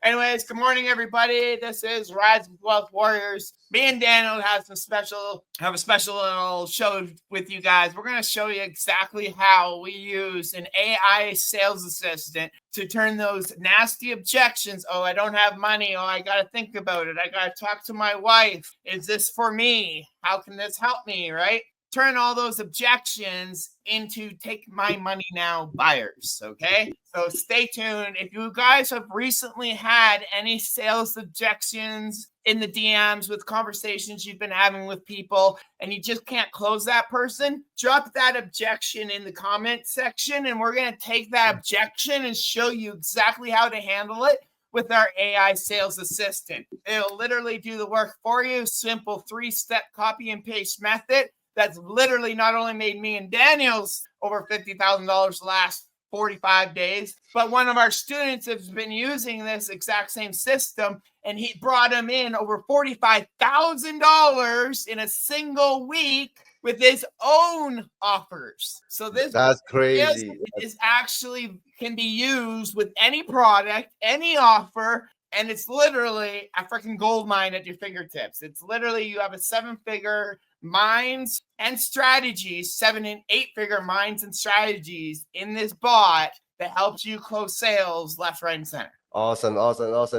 Anyways, good morning, everybody. This is Rise with Wealth Warriors. Me and Daniel have a special little show with you guys. We're going to show you exactly how we use an AI sales assistant to turn those nasty objections. Oh, I don't have money. Oh, I got to think about it. I got to talk to my wife. Is this for me? How can this help me, right? Turn all those objections into take my money now buyers, okay? So stay tuned. If you guys have recently had any sales objections in the DMs with conversations you've been having with people and you just can't close that person, drop that objection in the comment section and we're going to take that objection and show you exactly how to handle it with our AI sales assistant. It'll literally do the work for you. Simple 3-step copy and paste method. That's literally not only made me and Daniel's over $50,000 the last 45 days, but one of our students has been using this exact same system and he brought him in over $45,000 in a single week with his own offers. So that's crazy. Is actually can be used with any product, any offer, and it's literally a freaking gold mine at your fingertips. It's literally you have a 7-figure minds and strategies, 7 and 8-figure minds and strategies in this bot that helps you close sales left, right, and center. Awesome.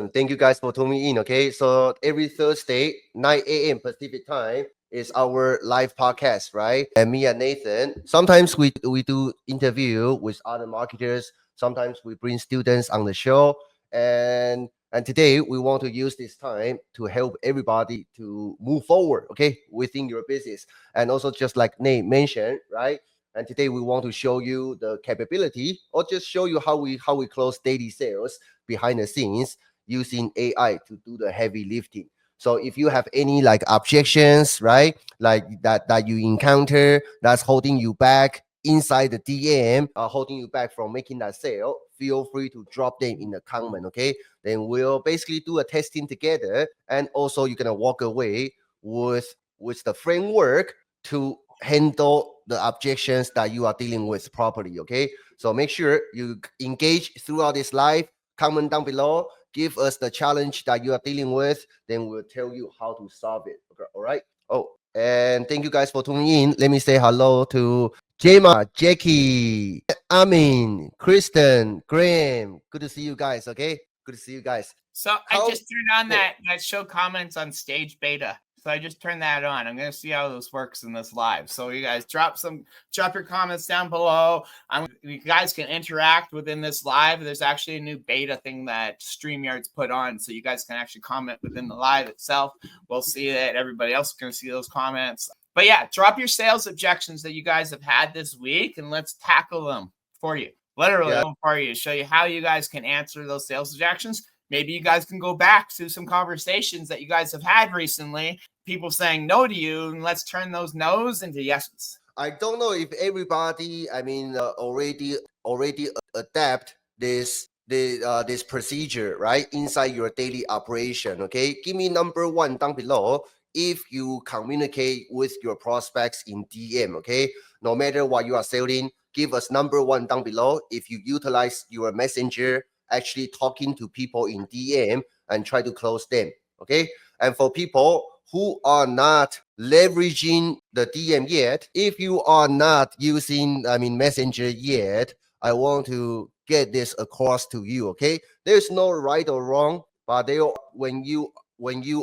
Thank you guys for tuning in. Okay, so every Thursday, 9 a.m. Pacific time is our live podcast, right? And me and Nathan, sometimes we do interview with other marketers. Sometimes we bring students on the show. And today we want to use this time to help everybody to move forward, okay, within your business. And also just like Nate mentioned, right? And today we want to show you the capability or just show you how we close daily sales behind the scenes using AI to do the heavy lifting. So if you have any like objections, right, like that you encounter that's holding you back inside the DM, holding you back from making that sale, feel free to drop them in the comment, okay? Then we'll basically do a testing together, and also you're gonna walk away with the framework to handle the objections that you are dealing with properly, okay? So make sure you engage throughout this live. Comment down below, give us the challenge that you are dealing with, then we'll tell you how to solve it. Okay, all right? Oh, and thank you guys for tuning in. Let me say hello to Jema, Jackie, Amin, Kristen, Graham. Good to see you guys, okay? Good to see you guys. So I just turned on that show comments on stage beta. So I just turned that on. I'm going to see how this works in this live. So you guys drop your comments down below. You guys can interact within this live. There's actually a new beta thing that StreamYard's put on. So you guys can actually comment within the live itself. We'll see it. Everybody else is going to see those comments. But yeah, drop your sales objections that you guys have had this week and let's tackle them for you. Literally for you. Show you how you guys can answer those sales objections. Maybe you guys can go back to some conversations that you guys have had recently, people saying no to you, and let's turn those no's into yeses. I don't know if everybody, already adapt this procedure, right, inside your daily operation, okay? Give me number 1 down below if you communicate with your prospects in DM, okay? No matter what you are selling, give us number 1 down below if you utilize your messenger actually talking to people in DM and try to close them, okay? And for people who are not leveraging the DM yet, if you are not using messenger yet, I want to get this across to you, okay? There's no right or wrong, but when you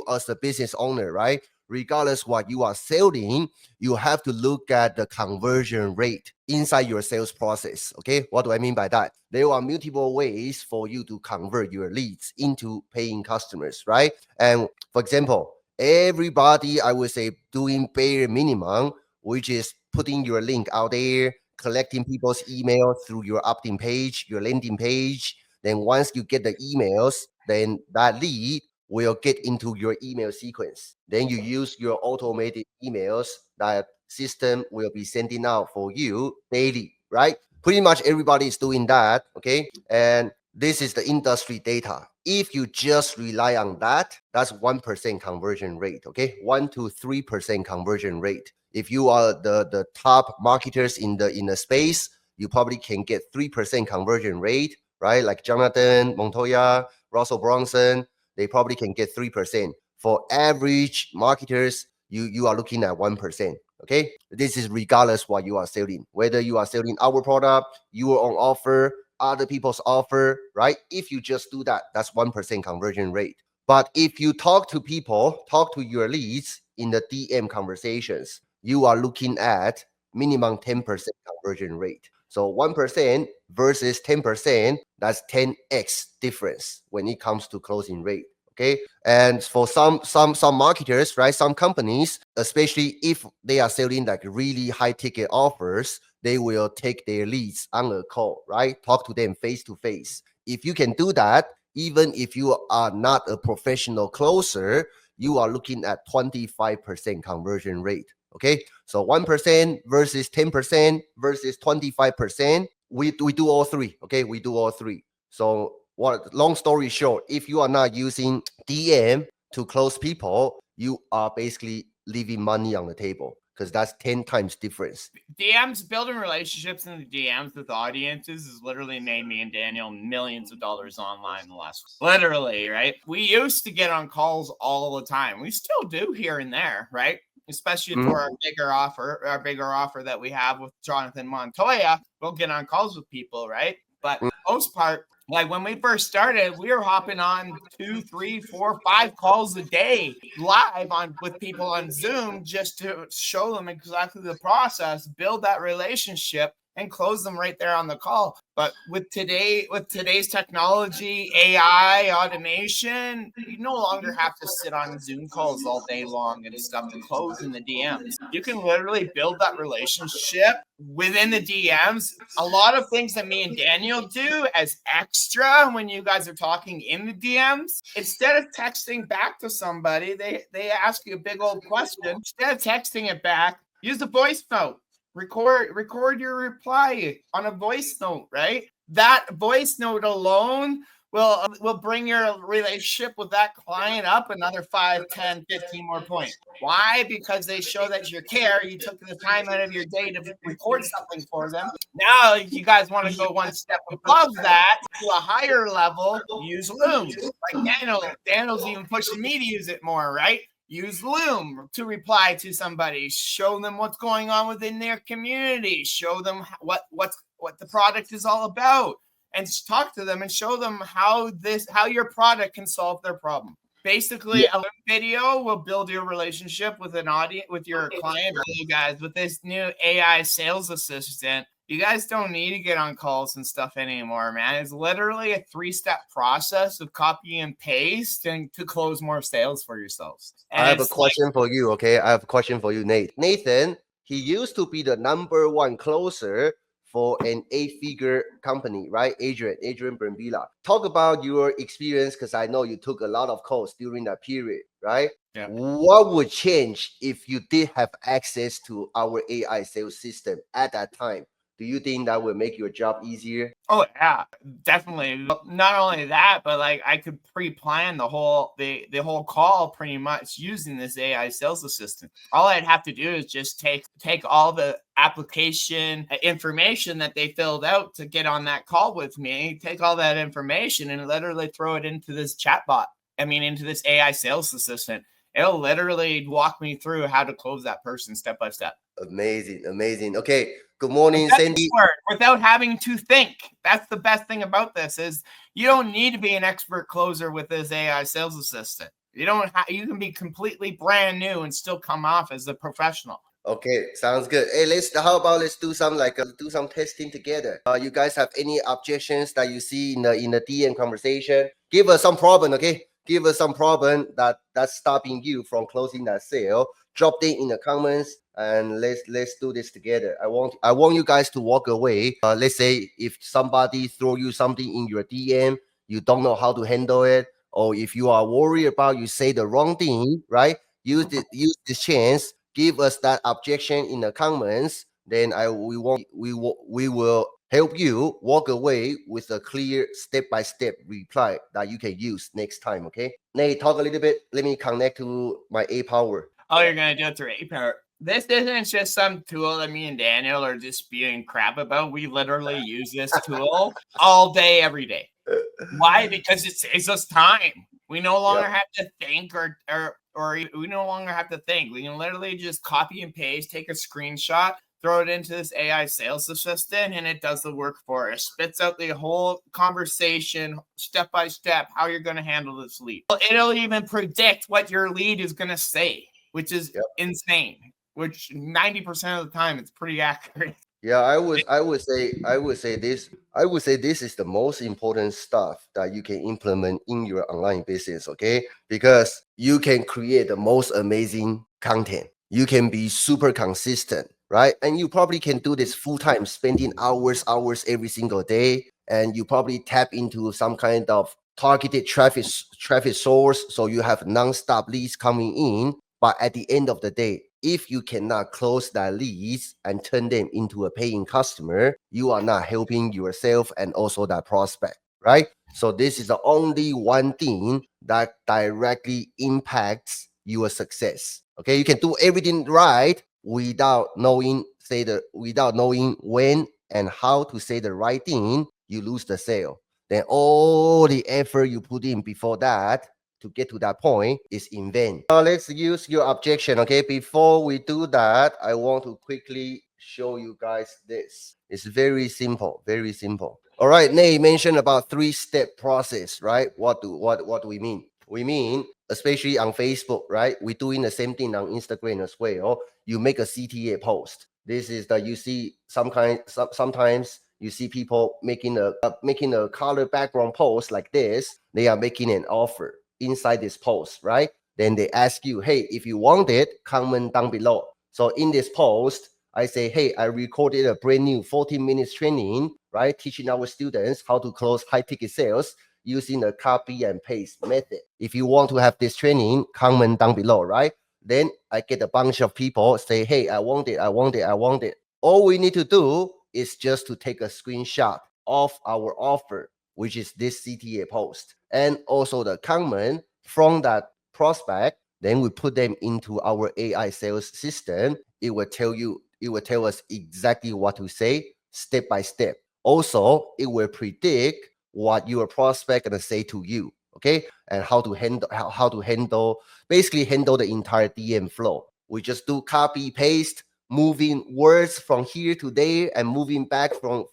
as a business owner, right, regardless what you are selling, you have to look at the conversion rate inside your sales process, okay? What do I mean by that? There are multiple ways for you to convert your leads into paying customers, right? And for example, everybody, I would say, doing bare minimum, which is putting your link out there, collecting people's emails through your opt-in page, your landing page. Then once you get the emails, then that lead will get into your email sequence. Then you use your automated emails that system will be sending out for you daily, right? Pretty much everybody is doing that, okay? And this is the industry data. If you just rely on that, that's 1% conversion rate, okay? 1 to 3% conversion rate. If you are the top marketers in the space, you probably can get 3% conversion rate, right? Like Jonathan, Montoya, Russell Brunson, they probably can get 3%. For average marketers, you are looking at 1%. Okay, this is regardless what you are selling, whether you are selling our product, you are on offer, other people's offer, right? If you just do that, that's 1% conversion rate. But if you talk to people, talk to your leads in the DM conversations, you are looking at minimum 10% conversion rate. So 1% versus 10%, that's 10x difference when it comes to closing rate. Okay. And for some marketers, right, some companies, especially if they are selling like really high ticket offers, they will take their leads on a call, right? Talk to them face to face. If you can do that, even if you are not a professional closer, you are looking at 25% conversion rate. Okay, so 1% versus 10% versus 25%. We do all three. Okay, we do all three. So what? Long story short, if you are not using DM to close people, you are basically leaving money on the table because that's 10 times difference. DMs, building relationships in the DMs with audiences has literally made me and Daniel millions of dollars online in the last, literally, right? We used to get on calls all the time. We still do here and there, right? Especially for our bigger offer that we have with Jonathan Montoya, we'll get on calls with people, right? But most part, like when we first started, we were hopping on 2, 3, 4, 5 calls a day live with people on Zoom just to show them exactly the process, build that relationship, and close them right there on the call. But with today's technology, AI, automation, you no longer have to sit on Zoom calls all day long and stuff to close in the DMs. You can literally build that relationship within the DMs. A lot of things that me and Daniel do as extra when you guys are talking in the DMs, instead of texting back to somebody, they ask you a big old question. Instead of texting it back, use the voice note. Record your reply on a voice note, right? That voice note alone will bring your relationship with that client up another 5, 10, 15 more points. Why? Because they show that you care. You took the time out of your day to record something for them. Now, if you guys want to go one step above that to a higher level, use Loom. Like Daniel's even pushing me to use it more, right? Use Loom to reply to somebody. Show them what's going on within their community. Show them what the product is all about, and talk to them and show them how your product can solve their problem. Basically, a video will build your relationship with an audience, with your client. You guys, with this new AI sales assistant, you guys don't need to get on calls and stuff anymore, man. It's literally a 3-step process of copy and paste and to close more sales for yourselves. And I have a question for you, okay? I have a question for you, Nate. Nathan, he used to be the #1 closer for an 8-figure company, right? Adrian Brambilla. Talk about your experience, because I know you took a lot of calls during that period, right? Yeah. What would change if you did have access to our AI sales system at that time? Do you think that would make your job easier? Oh yeah, definitely. Not only that, but like I could pre-plan the whole call pretty much using this AI sales assistant. All I'd have to do is just take all the application information that they filled out to get on that call with me, take all that information and literally throw it into this chatbot. Into this AI sales assistant. It'll literally walk me through how to close that person step by step. Amazing. Okay. Good morning, Sandy. Without having to think. That's the best thing about this is you don't need to be an expert closer with this AI sales assistant. You can be completely brand new and still come off as a professional. Okay, sounds good. Hey, let's do some testing together. You guys have any objections that you see in the DM conversation? Give us some problem, okay? Give us some problem that's stopping you from closing that sale. Drop them in the comments and let's do this together. I want you guys to walk away. Let's say if somebody throw you something in your DM, you don't know how to handle it, or if you are worried about you say the wrong thing, right? Use this chance. Give us that objection in the comments. Then we will help you walk away with a clear step-by-step reply that you can use next time. Okay, Nate, talk a little bit. Let me connect to my A Power. Oh, you're gonna do it through A Power. This isn't just some tool that me and Daniel are just spewing crap about. We literally use this tool all day, every day. Why? Because it saves us time. We no longer Yep. have to think or we no longer have to think. We can literally just copy and paste, take a screenshot, throw it into this AI sales assistant, and it does the work for us. Spits out the whole conversation step by step, how you're going to handle this lead. It'll even predict what your lead is going to say, which is Yep. insane. Which 90% of the time it's pretty accurate. Yeah, I would say this is the most important stuff that you can implement in your online business, okay? Because you can create the most amazing content. You can be super consistent, right? And you probably can do this full time, spending hours every single day, and you probably tap into some kind of targeted traffic source, so you have non-stop leads coming in. But at the end of the day, if you cannot close that leads and turn them into a paying customer, you are not helping yourself and also that prospect, right? So this is the only one thing that directly impacts your success. Okay, you can do everything right without knowing when and how to say the right thing, you lose the sale. Then all the effort you put in before that to get to that point is in vain. Now let's use your objection. Okay, before we do that, I want to quickly show you guys this. It's very simple, very simple. All right, Nate mentioned about 3-step process, right? What do we mean? We mean, especially on Facebook, right? We're doing the same thing on Instagram as well. You make a CTA post. This is that you see sometimes you see people making a color background post like this. They are making an offer inside this post, right? Then they ask you, hey, if you want it, comment down below. So in this post, I say, hey, I recorded a brand new 14 minutes training, right? Teaching our students how to close high ticket sales using a copy and paste method. If you want to have this training, comment down below, right? Then I get a bunch of people say, hey, I want it, I want it, I want it. All we need to do is just to take a screenshot of our offer, which is this CTA post, and also the comment from that prospect. Then we put them into our AI sales system. It will tell us exactly what to say step by step. Also, it will predict what your prospect gonna say to you, okay, and how to basically handle the entire DM flow. We just do copy paste, moving words from here to there and moving back from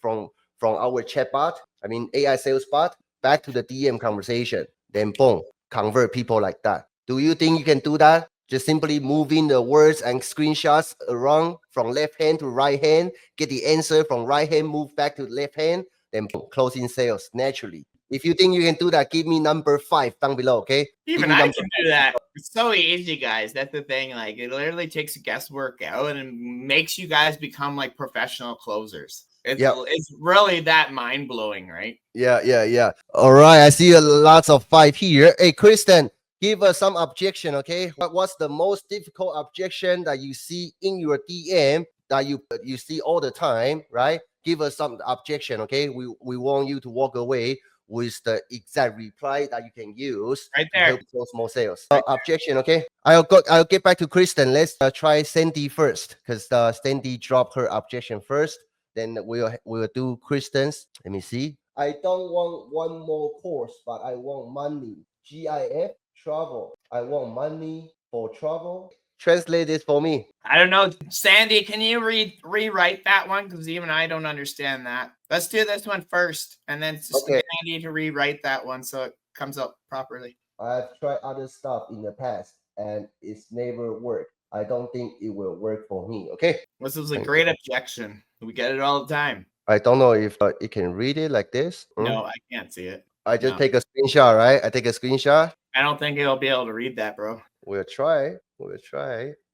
our chatbot, I mean AI sales bot, back to the DM conversation. Then boom, convert people like that. Do you think you can do that? Just simply moving the words and screenshots around from left hand to right hand, get the answer from right hand, move back to left hand, then boom, closing sales naturally. If you think you can do that, give me number 5 down below, okay? Even I can do that. It's so easy, guys. That's the thing. Like, it literally takes guesswork out and makes you guys become like professional closers. It's really that mind blowing, right? Yeah. All right, I see a lots of 5 here. Hey, Kristen, give us some objection, okay? What's the most difficult objection that you see in your DM that you see all the time, right? Give us some objection, okay? We want you to walk away with the exact reply that you can use right to there. help close more sales. Objection, okay? I'll get back to Kristen. Let's try Sandy first, because Sandy dropped her objection first. Then we'll do Kristen's. Let me see. I don't want one more course, but I want money. GIF travel. I want money for travel. Translate this for me. I don't know. Sandy, can you rewrite that one? Because even I don't understand that. Let's do this one first, and then get Andy to rewrite that one so it comes out properly. I've tried other stuff in the past, and it's never worked. I don't think it will work for me. Okay. This was a great objection. We get it all the time. I don't know if it can read it like this. No, I can't see it. I just take a screenshot, right? I take a screenshot. I don't think it'll be able to read that, bro. We'll try.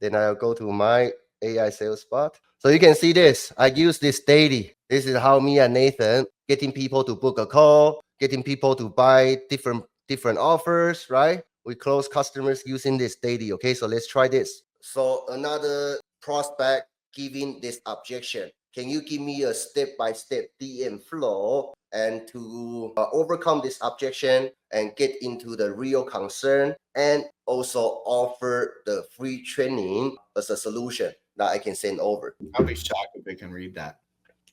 Then I'll go to my AI sales spot. So you can see this. I use this daily. This is how me and Nathan getting people to book a call, getting people to buy different offers, right? We close customers using this daily. Okay, so let's try this. So another prospect giving this objection. Can you give me a step-by-step DM flow and to overcome this objection and get into the real concern, and also offer the free training as a solution that I can send over? I'll be shocked if they can read that.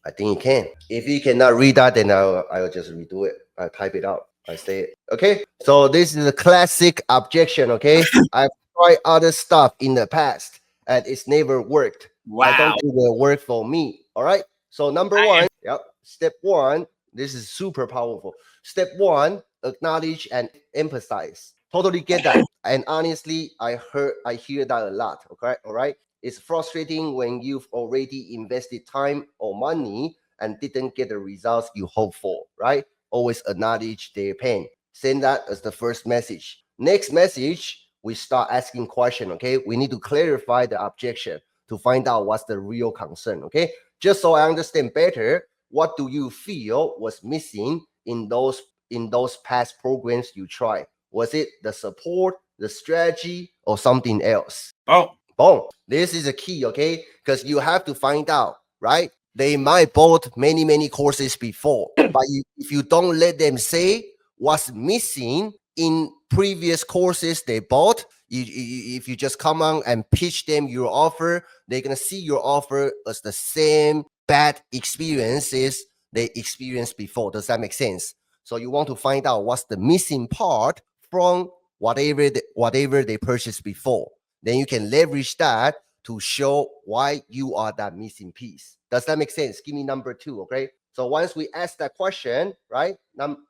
I think you can. If you cannot read that, then I'll just redo it. I type it out. I say it. Okay. So this is a classic objection. Okay. I've tried other stuff in the past and it's never worked. I don't Wow. think it will work for me. All right. So number one, yep. Step one. This is super powerful. Step one, acknowledge and emphasize. Totally get that. And honestly, I hear that a lot. Okay. All right. It's frustrating when you've already invested time or money and didn't get the results you hope for, right? Always acknowledge their pain. Send that as the first message. Next message, we start asking question, okay? We need to clarify the objection to find out what's the real concern, okay? Just so I understand better, what do you feel was missing in those past programs you tried? Was it the support, the strategy, or something else? Oh, Boom. This is a key, okay? Because you have to find out, right? They might bought many courses before, but if you don't let them say what's missing in previous courses they bought, if you just come on and pitch them your offer, they're gonna see your offer as the same bad experiences they experienced before. Does that make sense? So you want to find out what's the missing part from whatever they purchased before. Then you can leverage that to show why you are that missing piece. Does that make sense? Give me number two, okay? So once we ask that question, right?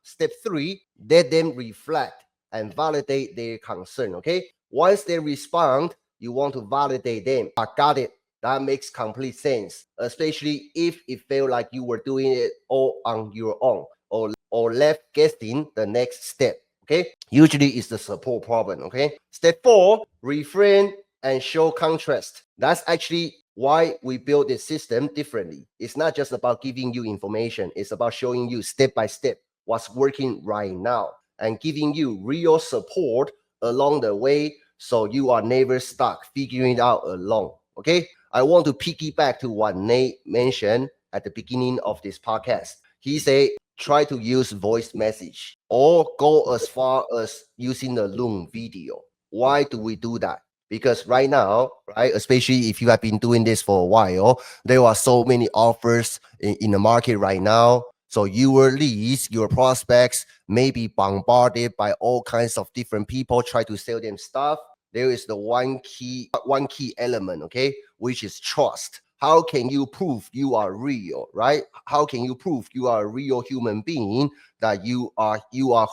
Step three, let them reflect and validate their concern, okay? Once they respond, you want to validate them. I got it. That makes complete sense, especially if it felt like you were doing it all on your own or left guessing the next step. Okay, usually it's the support problem. Okay, step four, refrain and show contrast. That's actually why we build this system differently. It's not just about giving you information, it's about showing you step by step what's working right now and giving you real support along the way so you are never stuck figuring it out alone. Okay, I want to piggyback to what Nate mentioned at the beginning of this podcast. He said try to use voice message or go as far as using the Loom video. Why do we do that? Because right now, right, especially if you have been doing this for a while, there are so many offers in the market right now. So your leads, your prospects may be bombarded by all kinds of different people try to sell them stuff. There is the one key element, okay, which is trust. How can you prove you are real, right? How can you prove you are a real human being that you are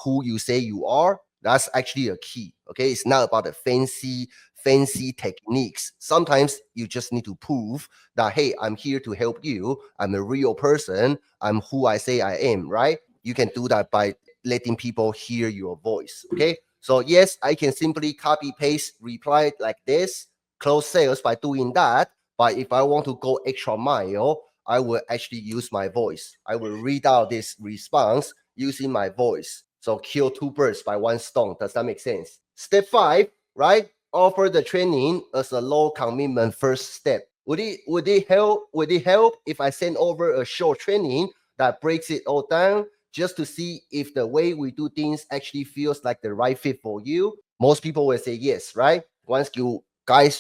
who you say you are? That's actually a key. Okay, it's not about the fancy techniques. Sometimes you just need to prove that hey, I'm here to help you. I'm a real person. I'm who I say I am, right? You can do that by letting people hear your voice. Okay, so yes, I can simply copy paste reply like this, close sales by doing that. But if I want to go extra mile, I will actually use my voice. I will read out this response using my voice. So kill two birds by one stone. Does that make sense? Step five, right? Offer the training as a low commitment first step. Would it help if I send over a short training that breaks it all down just to see if the way we do things actually feels like the right fit for you? Most people will say yes, right? Once you guide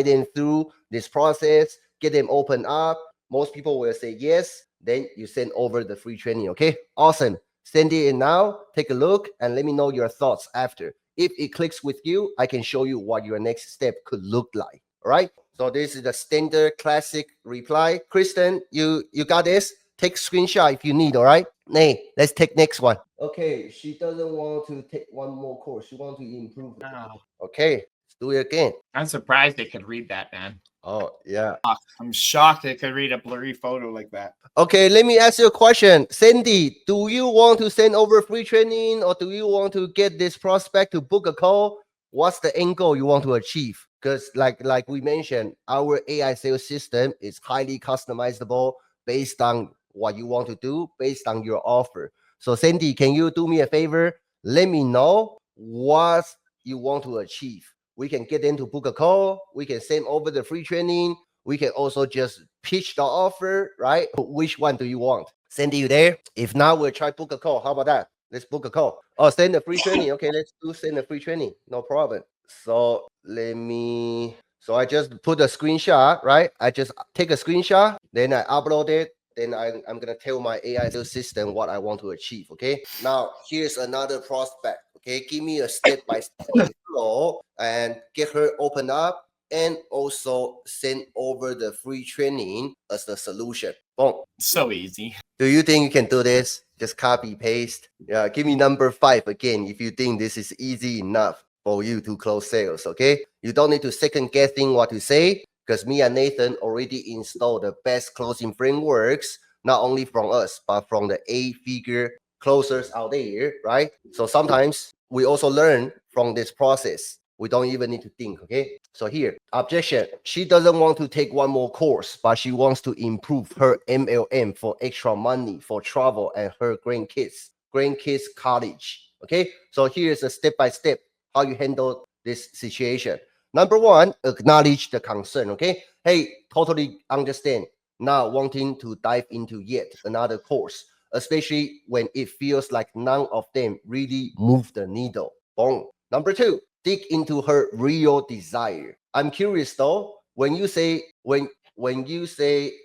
them through this process, get them open up. Most people will say yes. Then you send over the free training. Okay, awesome. Send it in now. Take a look and let me know your thoughts after. If it clicks with you, I can show you what your next step could look like. All right. So this is the standard classic reply. Kristen, you got this. Take screenshot if you need. All right. Nay, let's take next one. Okay, she doesn't want to take one more course. She wants to improve. Oh, Okay, let's do it again. I'm surprised they could read that, man. Oh, yeah. I'm shocked they could read a blurry photo like that. Okay, let me ask you a question. Sandy, do you want to send over free training or do you want to get this prospect to book a call? What's the end goal you want to achieve? Because like we mentioned, our AI sales system is highly customizable based on what you want to do, based on your offer. So Sandy, can you do me a favor? Let me know what you want to achieve. We can get them to book a call. We can send over the free training. We can also just pitch the offer, right? Which one do you want? Sandy, you there? If not, we'll try book a call. How about that? Let's book a call. Oh, send a free training. Okay, let's do send a free training. No problem. So so I just put a screenshot, right? I just take a screenshot, then I upload it then I'm gonna tell my AI sales system what I want to achieve. Okay. Now here's another prospect. Okay, give me a step-by-step flow and get her open up, and also send over the free training as the solution. Boom. So easy. Do you think you can do this? Just copy paste. Yeah, give me number 5 again if you think this is easy enough for you to close sales. Okay, you don't need to second guessing what to say, because me and Nathan already installed the best closing frameworks, not only from us but from the 8-figure closers out there, right? So sometimes we also learn from this process. We don't even need to think. Okay, so here, objection. She doesn't want to take one more course, but she wants to improve her MLM for extra money for travel and her grandkids college. Okay, so here's a step-by-step how you handle this situation. Number 1, acknowledge the concern. Okay, hey, totally understand not wanting to dive into yet another course, especially when it feels like none of them really move the needle. Boom. Number 2, dig into her real desire. I'm curious though, when you say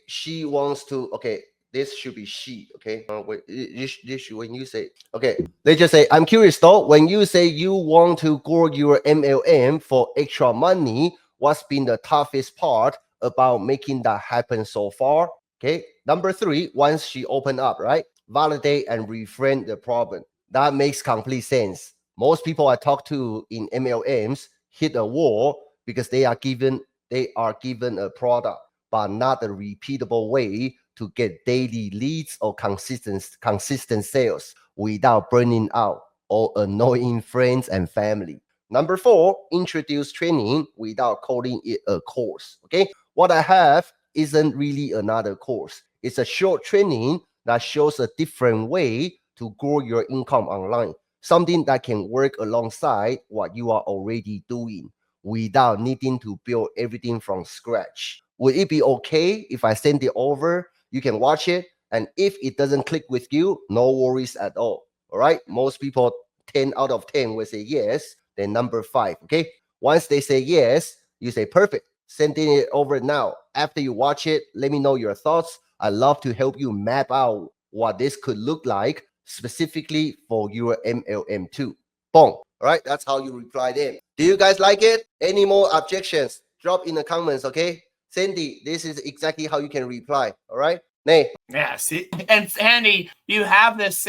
she wants to, okay, this should be she. Okay, when you say, okay, let's just say, I'm curious though, when you say you want to grow your MLM for extra money, what's been the toughest part about making that happen so far? Okay, number 3, once she opened up, right, validate and reframe the problem. That makes complete sense. Most people I talk to in MLMs hit a wall because they are given a product, but not a repeatable way to get daily leads or consistent sales without burning out or annoying friends and family. Number 4, introduce training without calling it a course. Okay, what I have isn't really another course. It's a short training that shows a different way to grow your income online, something that can work alongside what you are already doing without needing to build everything from scratch. Would it be okay if I send it over? You can watch it, and if it doesn't click with you, no worries at all. All right, most people 10 out of 10 will say yes. Then number 5, okay, once they say yes, you say perfect, sending it over now. After you watch it, let me know your thoughts. I'd love to help you map out what this could look like specifically for your MLM too. Boom. All right, that's how you reply them. Do you guys like it? Any more objections? Drop in the comments, okay? Cindy, this is exactly how you can reply. All right, Nay. Yeah, see, and Sandy, you have this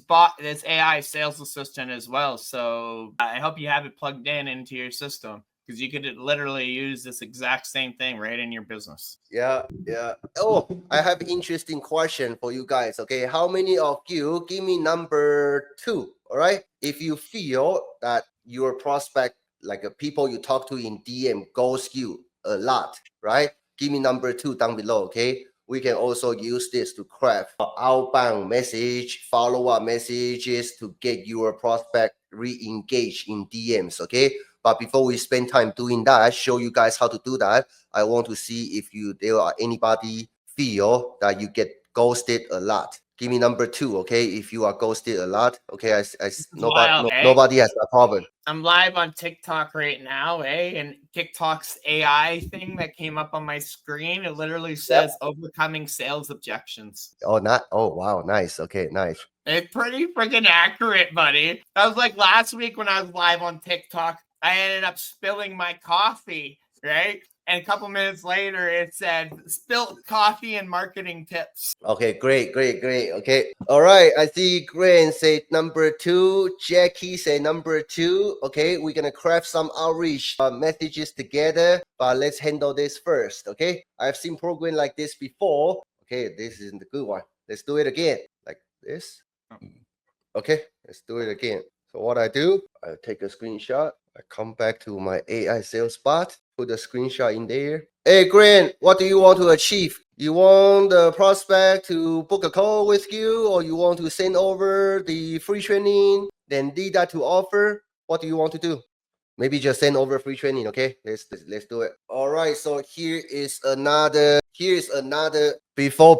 bot, this AI sales assistant as well. So I hope you have it plugged into your system, because you could literally use this exact same thing right in your business. Yeah. Oh, I have an interesting question for you guys. Okay, how many of you give me number 2? All right, if you feel that your prospect, like people you talk to in DM, ghost you a lot, right? Give me number 2 down below. Okay, we can also use this to craft outbound message, follow-up messages to get your prospect re-engaged in DMs. Okay, but before we spend time doing that, show you guys how to do that, I want to see if there are anybody feel that you get ghosted a lot. Give me number 2, okay? If you are ghosted a lot, okay? Nobody has that problem. I'm live on TikTok right now, and TikTok's AI thing that came up on my screen, it literally says overcoming sales objections. Oh, not. Oh, wow, nice. Okay, nice. It's pretty freaking accurate, buddy. That was like last week when I was live on TikTok. I ended up spilling my coffee, right? And a couple minutes later, it said spilt coffee and marketing tips. Okay, great. Okay, all right. I see Grant say number 2. Jackie say number 2. Okay, we're gonna craft some outreach messages together, but let's handle this first. Okay, I've seen program like this before. Okay, this isn't the good one. Let's do it again, like this. Okay, let's do it again. So what I do, I take a screenshot. I come back to my AI sales bot, put the screenshot in there. Hey, Grant, what do you want to achieve? You want the prospect to book a call with you, or you want to send over the free training, then lead that to offer? What do you want to do? Maybe just send over free training. Okay, let's do it. All right, so here's another before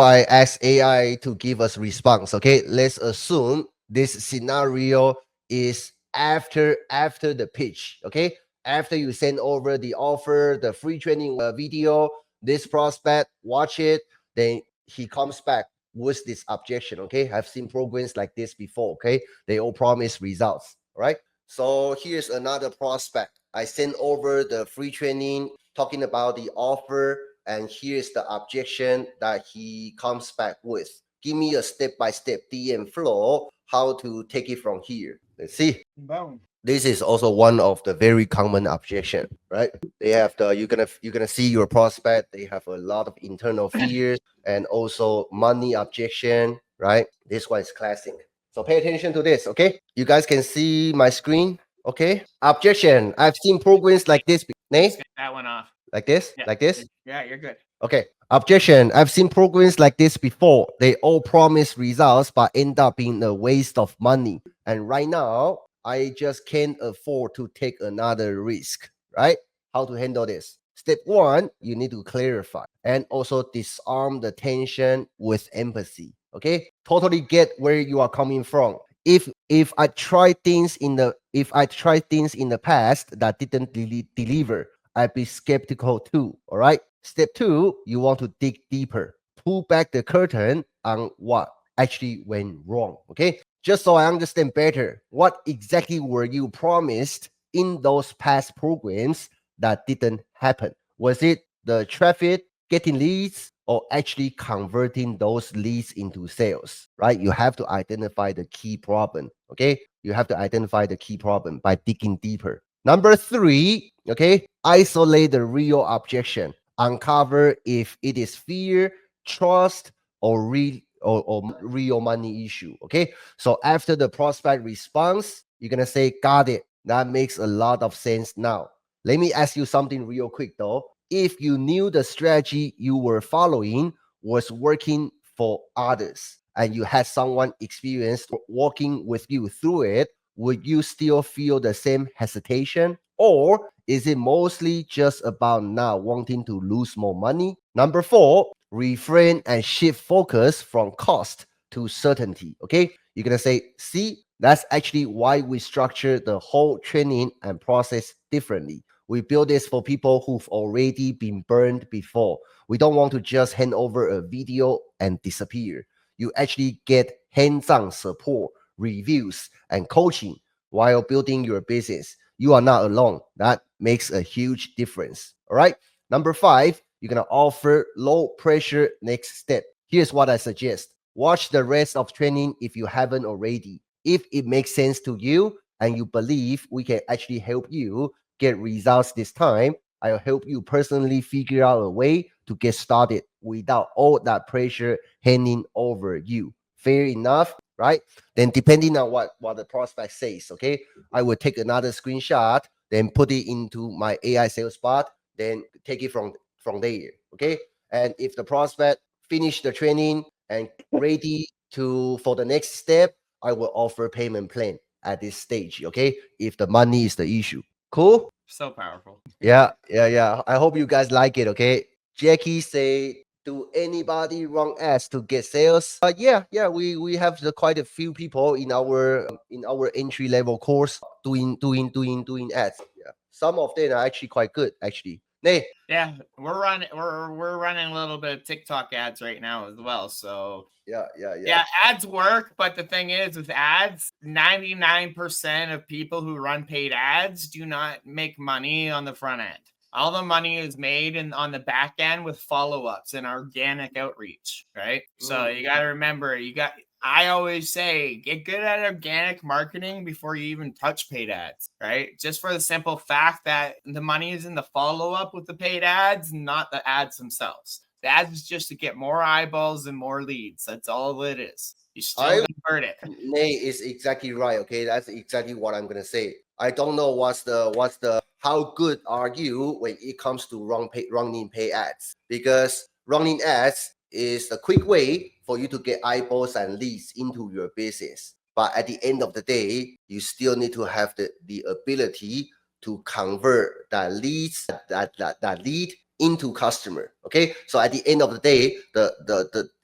I ask AI to give us response. Okay, let's assume this scenario is after the pitch. Okay, after you send over the offer, the free training video, this prospect watch it, then he comes back with this objection. Okay, I've seen programs like this before. Okay, they all promise results. All right. So here's another prospect. I sent over the free training talking about the offer, and here's the objection that he comes back with. Give me a step-by-step DM flow, how to take it from here. Let's see. Boom. This is also one of the very common objection, right? They have the you're gonna see your prospect. They have a lot of internal fears and also money objection, right? This one is classic. So pay attention to this, okay? You guys can see my screen, okay? Objection. I've seen programs like this. Nay, Let's get that one off. like this, Yeah. like this. Yeah, you're good. Okay. Objection. I've seen programs like this before. They all promise results but end up being a waste of money. And right now, I just can't afford to take another risk, right? How to handle this? Step one, you need to clarify and also disarm the tension with empathy. Okay? Totally get where you are coming from. If I try things in the past that didn't deliver, I'd be skeptical too. All right. Step two, you want to dig deeper, pull back the curtain on what actually went wrong. Okay. Just so I understand better, what exactly were you promised in those past programs that didn't happen? Was it the traffic, getting leads, or actually converting those leads into sales, right? You have to identify the key problem. Okay. You have to identify the key problem by digging deeper. Number three, okay, isolate the real objection. Uncover if it is fear, trust, or real money issue. Okay. So after the prospect response, you're gonna say, got it. That makes a lot of sense now. Let me ask you something real quick though. If you knew the strategy you were following was working for others and you had someone experienced walking with you through it, would you still feel the same hesitation? Or is it mostly just about not wanting to lose more money? Number four, refrain and shift focus from cost to certainty. Okay, you're gonna say, see, that's actually why we structure the whole training and process differently. We build this for people who've already been burned before. We don't want to just hand over a video and disappear. You actually get hands-on support, reviews, and coaching while building your business. You are not alone. That makes a huge difference. All right. Number five, you're going to offer low pressure next step. Here's what I suggest. Watch the rest of training if you haven't already. If it makes sense to you and you believe we can actually help you get results this time, I'll help you personally figure out a way to get started without all that pressure hanging over you. Fair enough, right? Then depending on what the prospect says, okay, I will take another screenshot, then put it into my AI sales bot, then take it from there, okay? And if the prospect finish the training and ready to for the next step, I will offer payment plan at this stage, okay? If the money is the issue. Cool? So powerful. Yeah. I hope you guys like it, okay? Jackie say, do anybody run ads to get sales? Yeah. We have quite a few people in our entry level course doing ads. Yeah, some of them are actually quite good. Actually, Nay, Yeah, we're running a little bit of TikTok ads right now as well. So yeah. ads work, but the thing is with ads, 99% of people who run paid ads do not make money on the front end. All the money is made on the back end with follow-ups and organic outreach, right? So you got to remember, I always say, get good at organic marketing before you even touch paid ads, right? Just for the simple fact that the money is in the follow-up with the paid ads, not the ads themselves. The ads is just to get more eyeballs and more leads. That's all it is. You still convert it. Nay is exactly right. Okay, that's exactly what I'm gonna say. I don't know what's the how good are you when it comes to running pay ads, because running ads is a quick way for you to get eyeballs and leads into your business. But at the end of the day, you still need to have the ability to convert that lead into customer. Okay, so at the end of the day,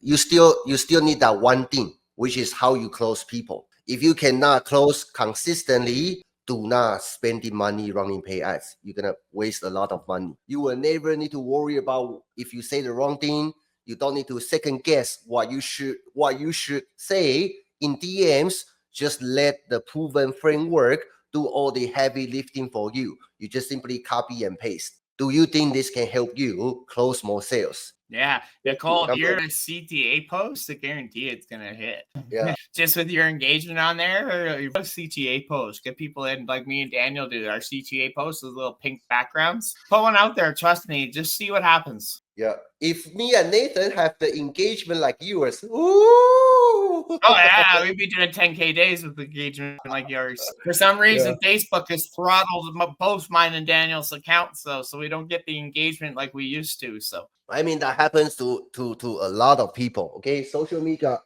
you still need that one thing, which is how you close people. If you cannot close consistently, do not spend the money running pay ads. You're gonna waste a lot of money. You will never need to worry about if you say the wrong thing, You don't need to second guess what you should say in DMs. Just let the proven framework do all the heavy lifting for you. You just simply copy and paste. Do you think this can help you close more sales? Yeah, Nicole, if you're a CTA post, I guarantee it's gonna hit. Yeah. Just with your engagement on there, or your CTA post, get people in like me and Daniel do. Our CTA post with little pink backgrounds. Put one out there. Trust me. Just see what happens. Yeah. If me and Nathan have the engagement like yours, ooh. Oh yeah, we'd be doing 10K days with engagement like yours. For some reason, Facebook has throttled both mine and Daniel's accounts, though, so we don't get the engagement like we used to. So I mean, that happens to a lot of people. Okay, social media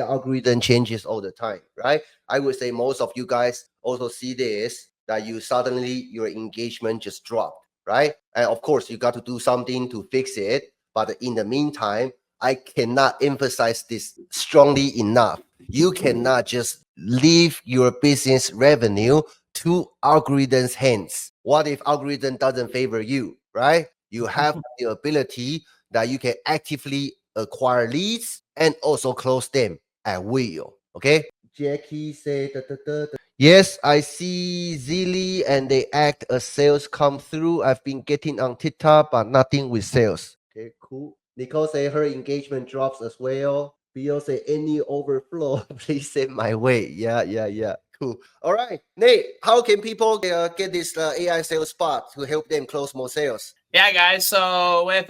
algorithm changes all the time, right? I would say most of you guys also see this, that you suddenly your engagement just dropped, right? And of course, you got to do something to fix it. But in the meantime, I cannot emphasize this strongly enough. You cannot just leave your business revenue to algorithms' hands. What if algorithm doesn't favor you, right? You have the ability that you can actively acquire leads and also close them at will. Okay. Jackie said, yes, I see Zilly and they act as sales come through. I've been getting on TikTok, but nothing with sales. Okay, cool. Nicole say her engagement drops as well. Bill say any overflow, please send my way. Yeah. Cool. All right, Nate, how can people get this AI sales bot to help them close more sales? Yeah, guys. So with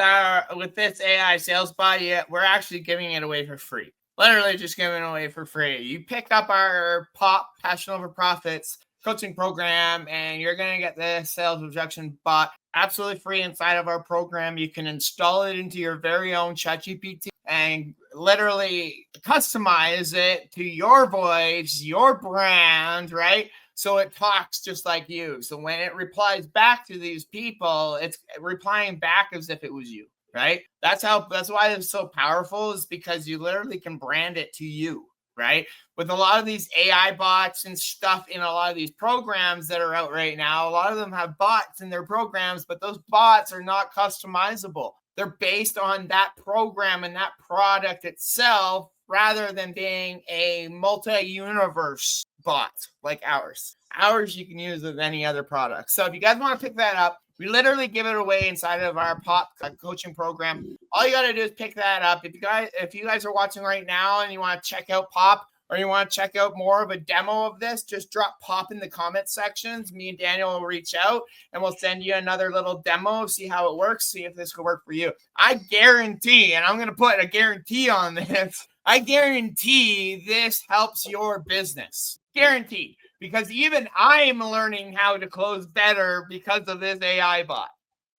this AI sales bot, we're actually giving it away for free. Literally just giving it away for free. You pick up our POP, Passion Over Profits coaching program, and you're going to get the sales objection bot absolutely free inside of our program. You can install it into your very own ChatGPT and literally customize it to your voice, your brand, right? So it talks just like you. So when it replies back to these people, it's replying back as if it was you, right? That's why it's so powerful, is because you literally can brand it to you, right? With a lot of these AI bots and stuff in a lot of these programs that are out right now, a lot of them have bots in their programs, but those bots are not customizable. They're based on that program and that product itself, rather than being a multi-universe bot like ours. Ours you can use with any other product. So if you guys want to pick that up, we literally give it away inside of our POP coaching program. All you got to do is pick that up. If you guys are watching right now and you want to check out POP, or you want to check out more of a demo of this, just drop POP in the comment sections. Me and Daniel will reach out and we'll send you another little demo, see how it works, see if this could work for you. I guarantee, and I'm going to put a guarantee on this, I guarantee this helps your business. Guaranteed. Because even I'm learning how to close better because of this AI bot.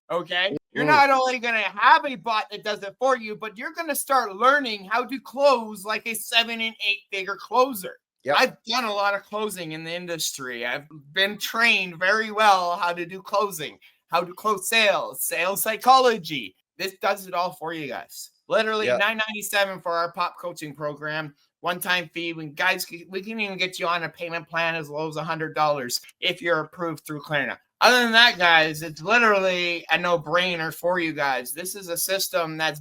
Okay? You're not only going to have a bot that does it for you, but you're going to start learning how to close like a 7 and 8 figure closer. Yep. I've done a lot of closing in the industry. I've been trained very well how to do closing, how to close sales, sales psychology. This does it all for you guys. Literally $9.97 for our POP coaching program. One-time fee. We can even get you on a payment plan as low as $100 if you're approved through Klarna. Other than that, guys, it's literally a no-brainer for you guys. This is a system that's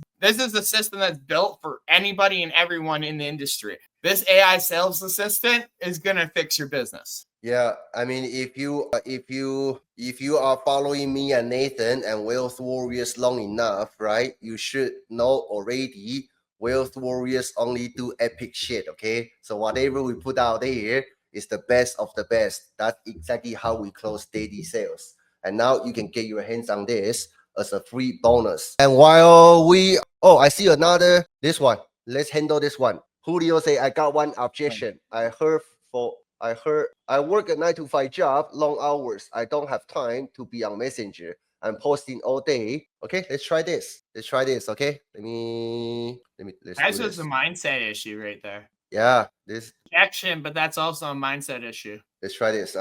built for anybody and everyone in the industry. This AI sales assistant is gonna fix your business. Yeah, I mean, if you are following me and Nathan and Wealth Warriors long enough, right? You should know already. Wealth Warriors only do epic shit. Okay, so whatever we put out there is the best of the best. That's exactly how we close daily sales. And now you can get your hands on this as a free bonus. And while I see this one. Let's handle this one. Julio say, I got one objection. I work a 9-to-5 job, long hours. I don't have time to be on Messenger. I'm posting all day. Okay, let's try this. Okay, That's just a mindset issue right there. Yeah, this objection, but that's also a mindset issue. Let's try this,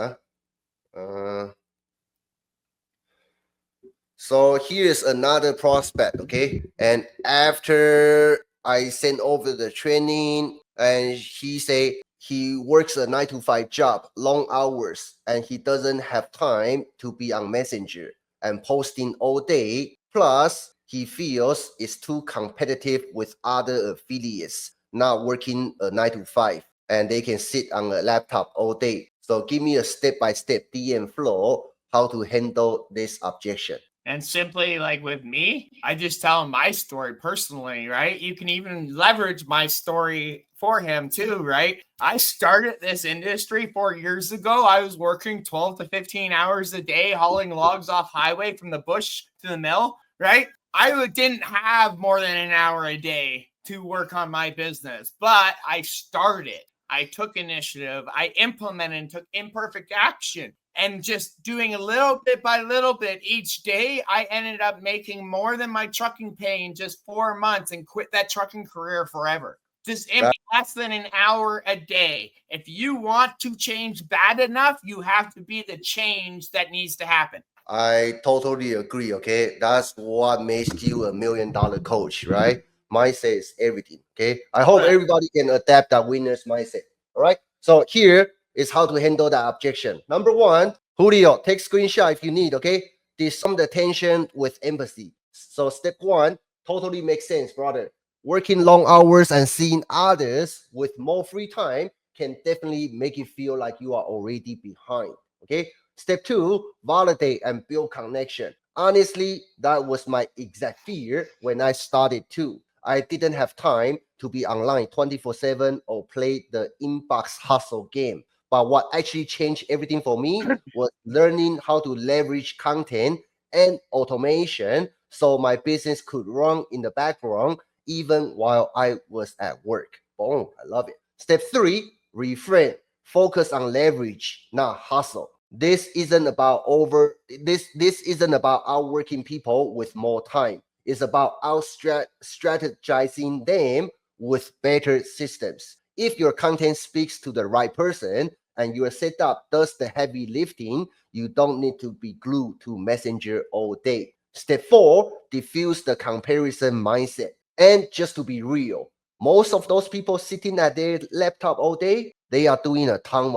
So here's another prospect, okay? And after I sent over the training, and he say he works a 9-to-5 job, long hours, and he doesn't have time to be on Messenger and posting all day. Plus, he feels it's too competitive with other affiliates not working a 9 to 5 and they can sit on a laptop all day. So give me a step-by-step DM flow how to handle this objection. And simply, like with me, I just tell him my story personally, right? You can even leverage my story for him too, right? I started this industry 4 years ago. I was working 12 to 15 hours a day, hauling logs off highway from the bush to the mill, right? I didn't have more than an hour a day to work on my business, but I started. I took initiative. I implemented and took imperfect action. And just doing a little bit by little bit each day, I ended up making more than my trucking pay in just 4 months and quit that trucking career forever. Just in less than an hour a day. If you want to change bad enough, you have to be the change that needs to happen. I totally agree. Okay, that's what makes you $1 million coach, right? Mindset is everything. Okay, I hope everybody can adapt that winner's mindset. All right. So here is how to handle that objection. Number one, Julio, take screenshot if you need. Okay, disarm the tension with empathy. So step one totally makes sense, brother. Working long hours and seeing others with more free time can definitely make you feel like you are already behind. Okay. Step two, validate and build connection. Honestly, that was my exact fear when I started too. I didn't have time to be online 24/7 or play the inbox hustle game. But what actually changed everything for me was learning how to leverage content and automation so my business could run in the background even while I was at work. Boom, I love it. Step three, reframe. Focus on leverage, not hustle. This isn't about outworking people with more time. It's about strategizing them with better systems. If your content speaks to the right person and your setup does the heavy lifting, you don't need to be glued to Messenger all day. Step four, diffuse the comparison mindset. And just to be real, most of those people sitting at their laptop all day, they are doing a ton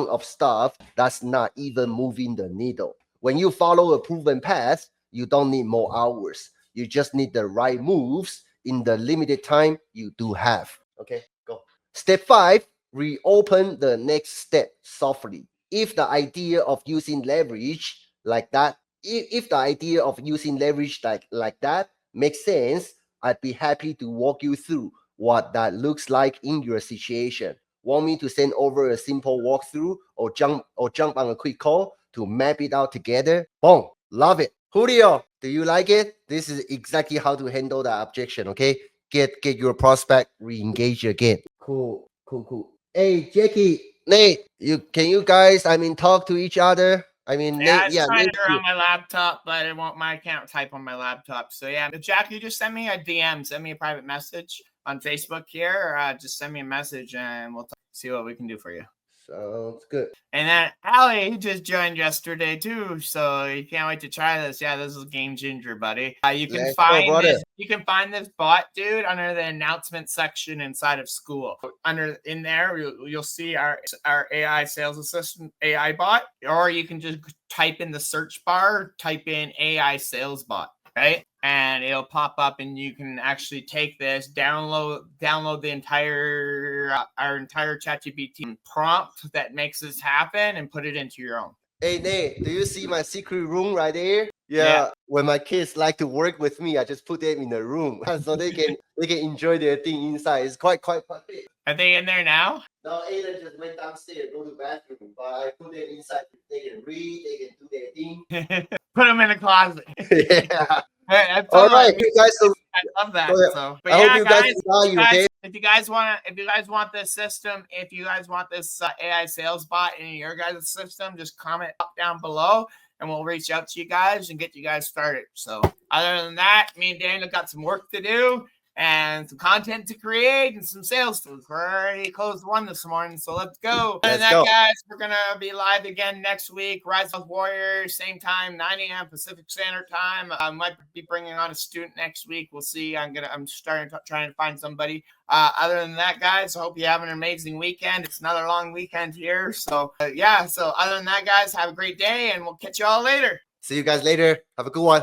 of stuff that's not even moving the needle. When you follow a proven path, you don't need more hours. You just need the right moves in the limited time you do have. Okay, go. Step five, reopen the next step softly. If the idea of using leverage like that, if the idea of using leverage like that makes sense, I'd be happy to walk you through what that looks like in your situation. Want me to send over a simple walkthrough or jump on a quick call to map it out together? Boom, love it. Julio, do you like it? This is exactly how to handle that objection. Okay, get your prospect re-engaged again. Cool. Hey, Jackie, Nate, can you guys talk to each other? Yeah, I was trying Nate, to do it on my laptop, but it won't. I can't type on my laptop. So yeah, Jack, you just send me a DM, send me a private message on Facebook here, or just send me a message, and we'll see what we can do for you. Sounds good. And then Allie just joined yesterday too, so you can't wait to try this. Yeah, this is Game Ginger, buddy. You can find this bot, dude, under the announcement section inside of school. In there, you'll see our AI sales assistant AI bot, or you can just type in the search bar, type in AI sales bot, right? And it'll pop up, and you can actually take this, download the entire our entire ChatGPT prompt that makes this happen, and put it into your own. Hey Nate, do you see my secret room right there? Yeah. When my kids like to work with me, I just put them in the room so they can enjoy their thing inside. It's quite big. Are they in there now? No, Aiden just went downstairs, go to the bathroom, but I put them inside. They can read, they can do their thing. Put them in a closet. Yeah. Hey, all right, you guys. I love that. So, but I yeah, hope you guys value, okay? If you guys want this system, if you guys want this AI sales bot in your guys' system, just comment down below, and we'll reach out to you guys and get you guys started. So, other than that, me and Daniel got some work to do and some content to create and some sales tools. We're already closed one this morning, so let's go. Other than that, guys, we're gonna be live again next week. Rise of Warriors, same time, 9 a.m. Pacific Standard Time. I might be bringing on a student next week. We'll see. I'm trying to find somebody. Other than that, guys, I hope you have an amazing weekend. It's another long weekend here, so yeah. So other than that, guys, have a great day, and we'll catch you all later. See you guys later. Have a good one.